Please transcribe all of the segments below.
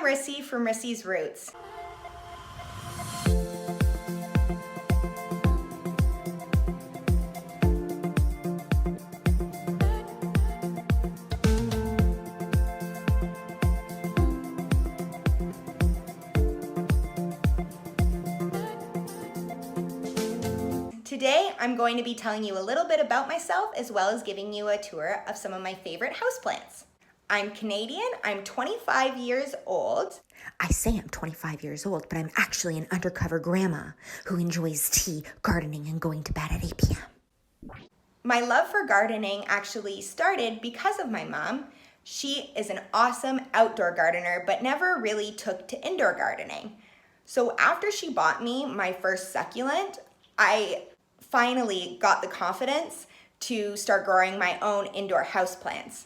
Rissy from Rissy's Roots. Today, I'm going to be telling you a little bit about myself as well as giving you a tour of some of my favorite houseplants. I'm Canadian, I'm 25 years old. I say I'm 25 years old, but I'm actually an undercover grandma who enjoys tea, gardening, and going to bed at 8 p.m. My love for gardening actually started because of my mom. She is an awesome outdoor gardener, but never really took to indoor gardening. So after she bought me my first succulent, I finally got the confidence to start growing my own indoor houseplants.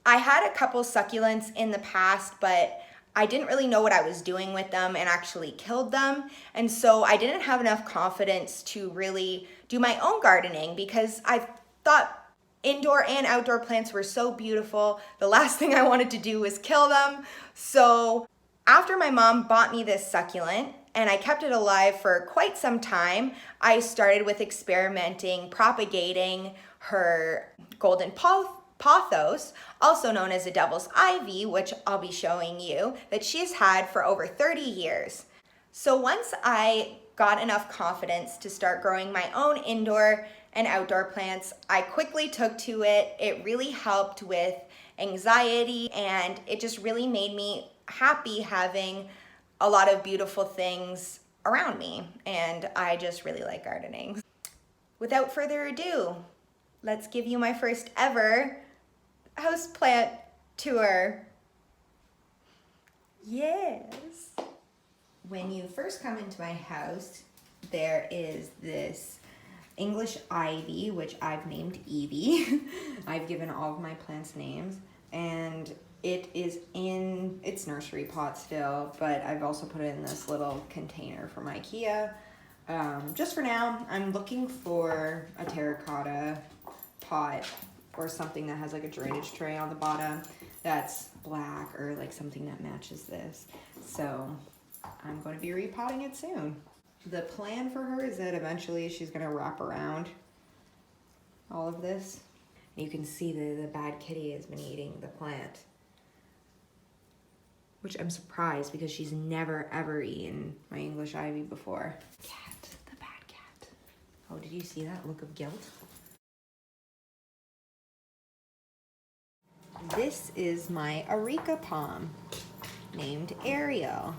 I had a couple succulents in the past, but I didn't really know what I was doing with them and actually killed them. And so I didn't have enough confidence to really do my own gardening because I thought indoor and outdoor plants were so beautiful. The last thing I wanted to do was kill them. So after my mom bought me this succulent and I kept it alive for quite some time, I started with experimenting, propagating her golden Pothos, also known as a devil's ivy, which I'll be showing you, that she's had for over 30 years. So once I got enough confidence to start growing my own indoor and outdoor plants, I quickly took to it. It really helped with anxiety and it just really made me happy having a lot of beautiful things around me, and I just really like gardening. Without further ado, let's give you my first ever houseplant tour. Yes. When you first come into my house, there is this English ivy, which I've named Evie. I've given all of my plants names, and it is in its nursery pot still, but I've also put it in this little container from IKEA. Just for now, I'm looking for a terracotta pot or something that has like a drainage tray on the bottom that's black or like something that matches this. So I'm going to be repotting it soon. The plan for her is that eventually she's going to wrap around all of this. You can see the bad kitty has been eating the plant, which I'm surprised because she's never ever eaten my English ivy before. Cat, the bad cat. Oh, did you see that look of guilt? This is my Areca Palm, named Ariel.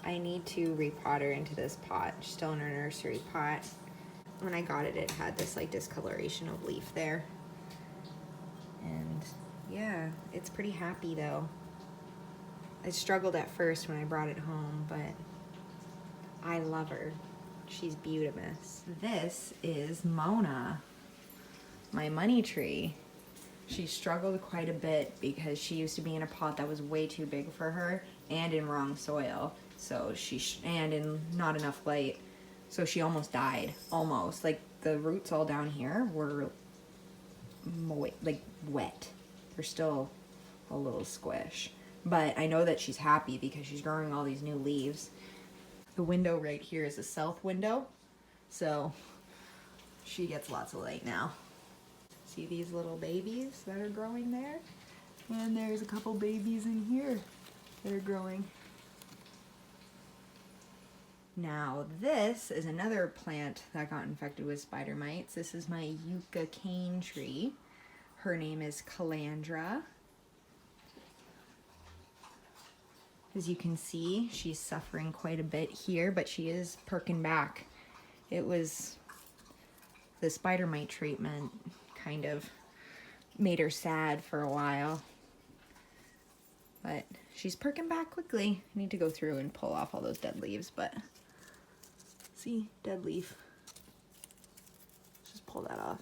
I need to repot her into this pot. She's still in her nursery pot. When I got it, it had this like discoloration of leaf there. And yeah, it's pretty happy though. I struggled at first when I brought it home, but I love her. She's beautiful. This is Mona, my money tree. She struggled quite a bit because she used to be in a pot that was way too big for her and in wrong soil. So and in not enough light. So she almost died, almost. Like the roots all down here were like wet. They're still a little squish. But I know that she's happy because she's growing all these new leaves. The window right here is a south window, so she gets lots of light now. See these little babies that are growing there? And there's a couple babies in here that are growing. Now this is another plant that got infected with spider mites. This is my yucca cane tree. Her name is Calandra. As you can see, she's suffering quite a bit here, but she is perking back. It was the spider mite treatment kind of made her sad for a while. But she's perking back quickly. I need to go through and pull off all those dead leaves, but see, dead leaf. Just pull that off.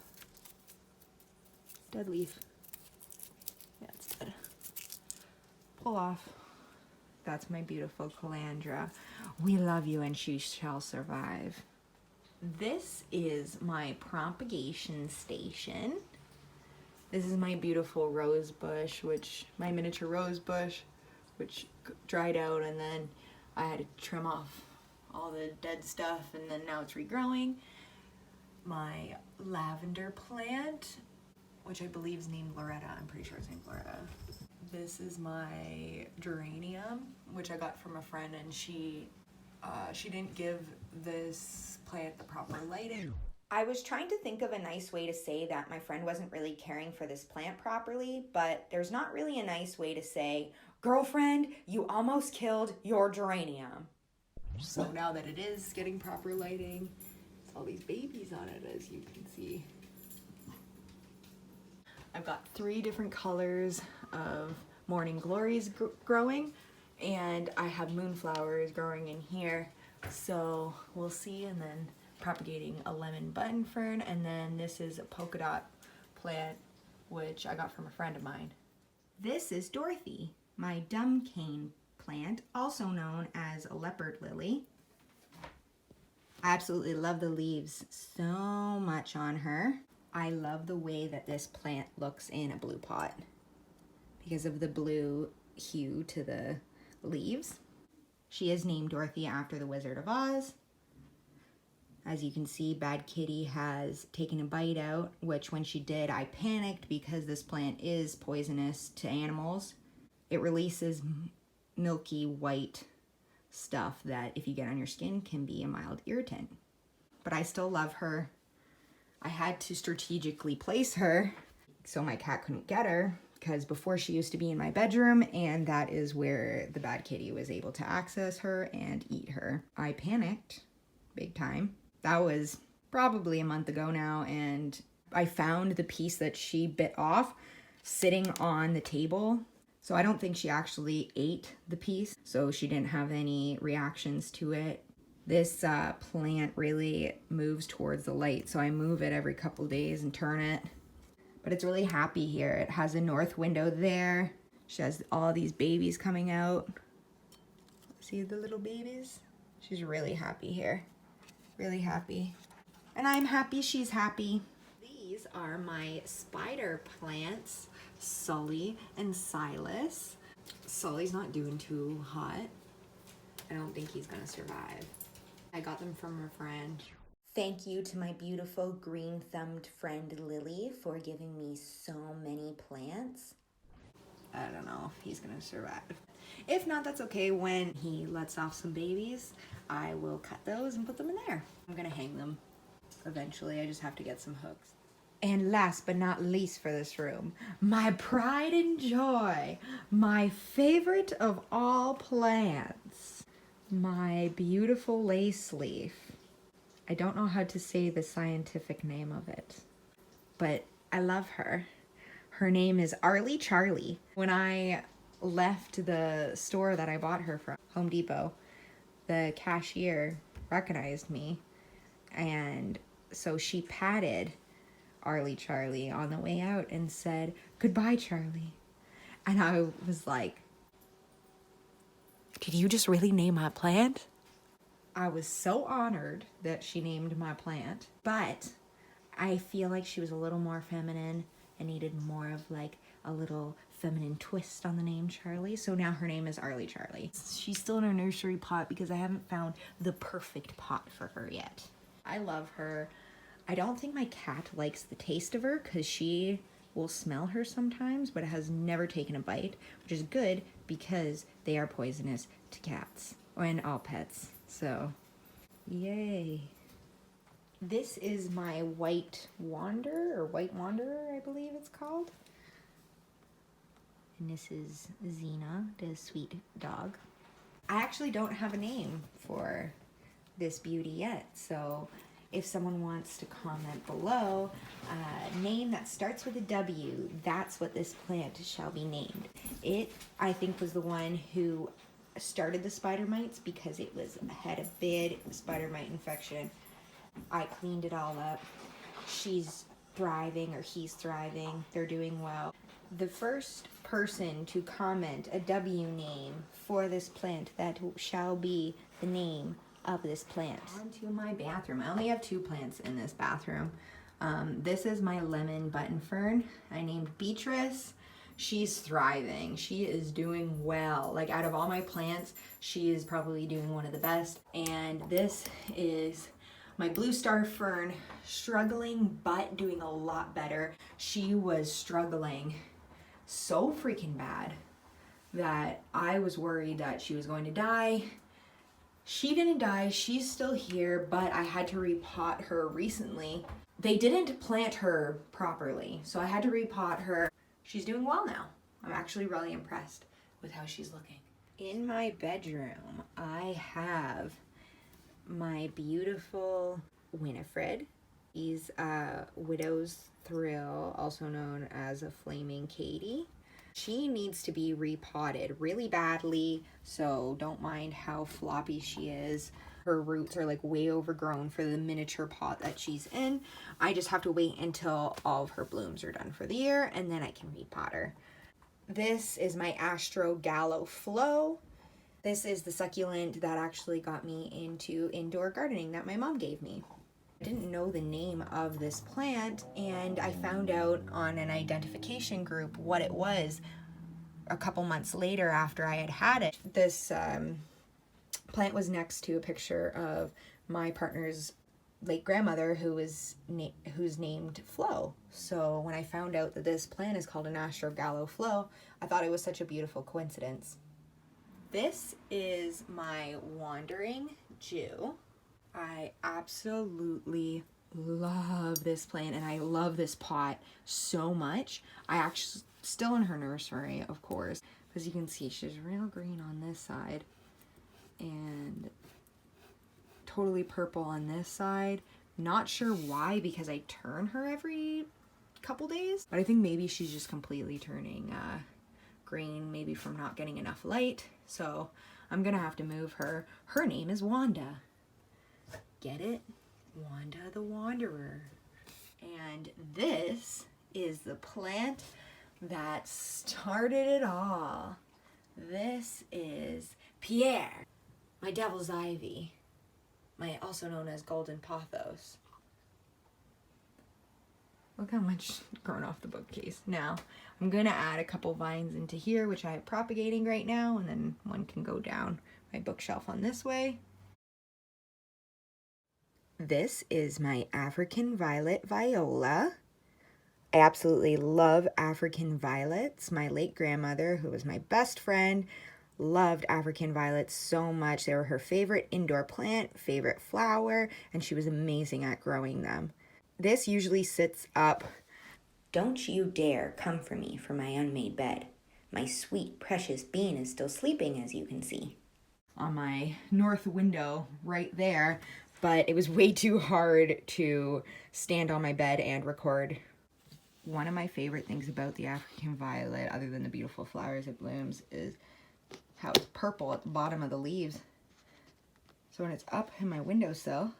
Dead leaf. Yeah, it's dead. Pull off. That's my beautiful Calandra. We love you and she shall survive. This is my Propagation Station. This is my beautiful rose bush, my miniature rose bush, which dried out, and then I had to trim off all the dead stuff, and then now it's regrowing. My lavender plant, which I believe is named Loretta. I'm pretty sure it's named Loretta. This is my geranium, which I got from a friend, and she didn't give this plant the proper lighting. I was trying to think of a nice way to say that my friend wasn't really caring for this plant properly, but there's not really a nice way to say, girlfriend, you almost killed your geranium. So now that it is getting proper lighting, it's all these babies on it, as you can see. I've got 3 different colors of morning glories growing, and I have moonflowers growing in here. So we'll see, and then propagating a lemon button fern, and then this is a polka dot plant, which I got from a friend of mine. This is Dorothy, my dumb cane plant, also known as a leopard lily. I absolutely love the leaves so much on her. I love the way that this plant looks in a blue pot because of the blue hue to the leaves. She is named Dorothy after the Wizard of Oz. As you can see, Bad Kitty has taken a bite out, which when she did, I panicked because this plant is poisonous to animals. It releases milky white stuff that if you get on your skin can be a mild irritant. But I still love her. I had to strategically place her so my cat couldn't get her, because before she used to be in my bedroom, and that is where the Bad Kitty was able to access her and eat her. I panicked big time. That was probably a month ago now, and I found the piece that she bit off sitting on the table. So I don't think she actually ate the piece, so she didn't have any reactions to it. This plant really moves towards the light, so I move it every couple days and turn it. But it's really happy here. It has a north window there. She has all these babies coming out. See the little babies? She's really happy here. Really happy. And I'm happy she's happy. These are my spider plants, Sully and Silas. Sully's not doing too hot. I don't think he's gonna survive. I got them from a friend. Thank you to my beautiful green-thumbed friend Lily for giving me so many plants. I don't know if he's gonna survive. If not, that's okay. When he lets off some babies, I will cut those and put them in there. I'm gonna hang them eventually. I just have to get some hooks. And last but not least for this room, my pride and joy, my favorite of all plants, my beautiful lace leaf. I don't know how to say the scientific name of it, but I love her. Her name is Arlie Charlie. When I left the store that I bought her from, Home Depot, the cashier recognized me, and so she patted Arlie Charlie on the way out and said, "Goodbye, Charlie." And I was like, Did you just really name my plant? I was so honored that she named my plant, but I feel like she was a little more feminine and needed more of like a little feminine twist on the name Charlie. So now her name is Arlie Charlie. She's still in her nursery pot because I haven't found the perfect pot for her yet. I love her. I don't think my cat likes the taste of her because she will smell her sometimes, but has never taken a bite, which is good because they are poisonous to cats and all pets. So, yay. This is my white wanderer, I believe it's called. And this is Xena, the sweet dog. I actually don't have a name for this beauty yet, so if someone wants to comment below, a name that starts with a W, that's what this plant shall be named. It, I think, was the one who started the spider mites because it had a big spider mite infection. I cleaned it all up. She's thriving, or he's thriving. They're doing well. The first person to comment a W name for this plant, that shall be the name of this plant. On to my bathroom. I only have 2 plants in this bathroom. This is my lemon button fern. I named Beatrice. she's thriving. She is doing well. Like out of all my plants, she is probably doing one of the best. And this is my blue star fern, struggling but doing a lot better. She was struggling so freaking bad that I was worried that she was going to die. She didn't die, she's still here, but I had to repot her recently. They didn't plant her properly, so I had to repot her. She's doing well now. I'm actually really impressed with how she's looking. In my bedroom, I have my beautiful Winifred. She's a Widow's Thrill, also known as a Flaming Katie. She needs to be repotted really badly, so don't mind how floppy she is. Her roots are like way overgrown for the miniature pot that she's in. I just have to wait until all of her blooms are done for the year, and then I can repot her. This is my Astro Gallo Flow. This is the succulent that actually got me into indoor gardening that my mom gave me. I didn't know the name of this plant, and I found out on an identification group what it was a couple months later after I had had it. This plant was next to a picture of my partner's late grandmother who's named Flo. So when I found out that this plant is called an Astro Gallo Flo, I thought it was such a beautiful coincidence. This is my Wandering Jew. I absolutely love this plant, and I love this pot so much. I actually still in her nursery, of course, because you can see she's real green on this side and totally purple on this side. Not sure why, because I turn her every couple days, but I think maybe she's just completely turning green, maybe from not getting enough light. So I'm gonna have to move her. Her name is Wanda. Get it? Wanda the Wanderer. And this is the plant that started it all. This is Pierre, my devil's ivy, also known as golden pothos. Look how much grown off the bookcase. Now, I'm gonna add a couple vines into here, which I have propagating right now, and then one can go down my bookshelf on this way. This is my African violet Viola. I absolutely love African violets. My late grandmother, who was my best friend, loved African violets so much. They were her favorite indoor plant, favorite flower, and she was amazing at growing them. This usually sits up. Don't you dare come for me for my unmade bed. My sweet, precious bean is still sleeping, as you can see. On my north window right there, but it was way too hard to stand on my bed and record. One of my favorite things about the African violet, other than the beautiful flowers it blooms, is how it's purple at the bottom of the leaves. So when it's up in my windowsill,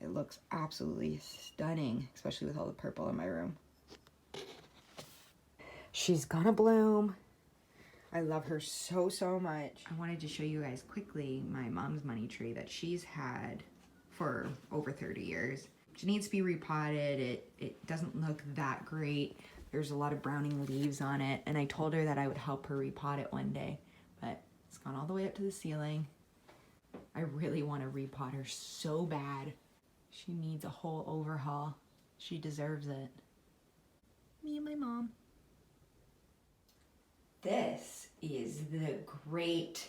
it looks absolutely stunning, especially with all the purple in my room. She's gonna bloom. I love her so, so much. I wanted to show you guys quickly my mom's money tree that she's had for over 30 years. She needs to be repotted. It doesn't look that great. There's a lot of browning leaves on it, and I told her that I would help her repot it one day, but it's gone all the way up to the ceiling. I really want to repot her so bad. She needs a whole overhaul. She deserves it. Me and my mom. This is the great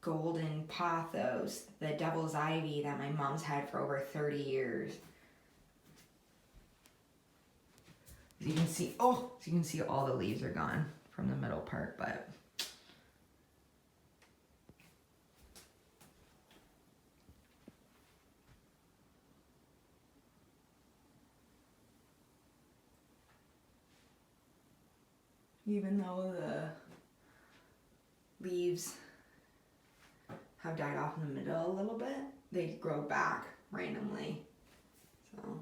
golden pothos, the devil's ivy that my mom's had for over 30 years. As you can see, all the leaves are gone from the middle part, but even though the leaves have died off in the middle a little bit, they grow back randomly. So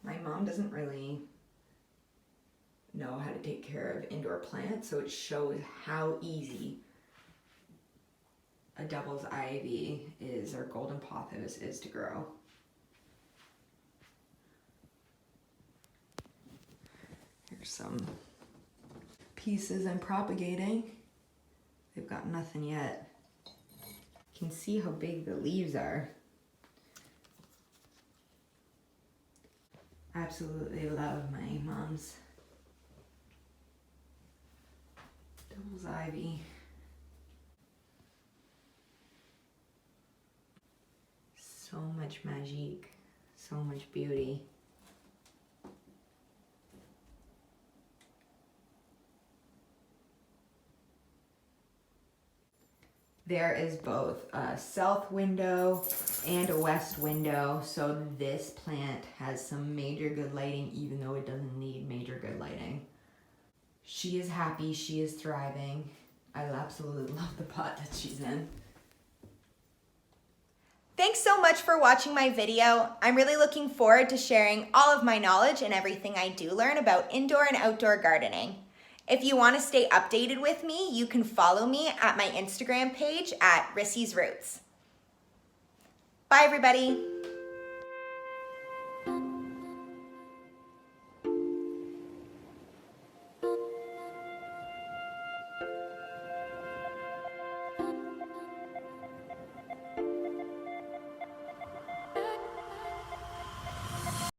my mom doesn't really know how to take care of indoor plants, so it shows how easy a devil's ivy is, or golden pothos is, to grow. There's some pieces I'm propagating. They've got nothing yet. You can see how big the leaves are. Absolutely love my mom's devil's ivy. So much magique, so much beauty. There is both a south window and a west window, so this plant has some major good lighting, even though it doesn't need major good lighting. She is happy, she is thriving. I absolutely love the pot that she's in. Thanks so much for watching my video. I'm really looking forward to sharing all of my knowledge and everything I do learn about indoor and outdoor gardening. If you want to stay updated with me, you can follow me at my Instagram page at Rissy's Roots. Bye everybody.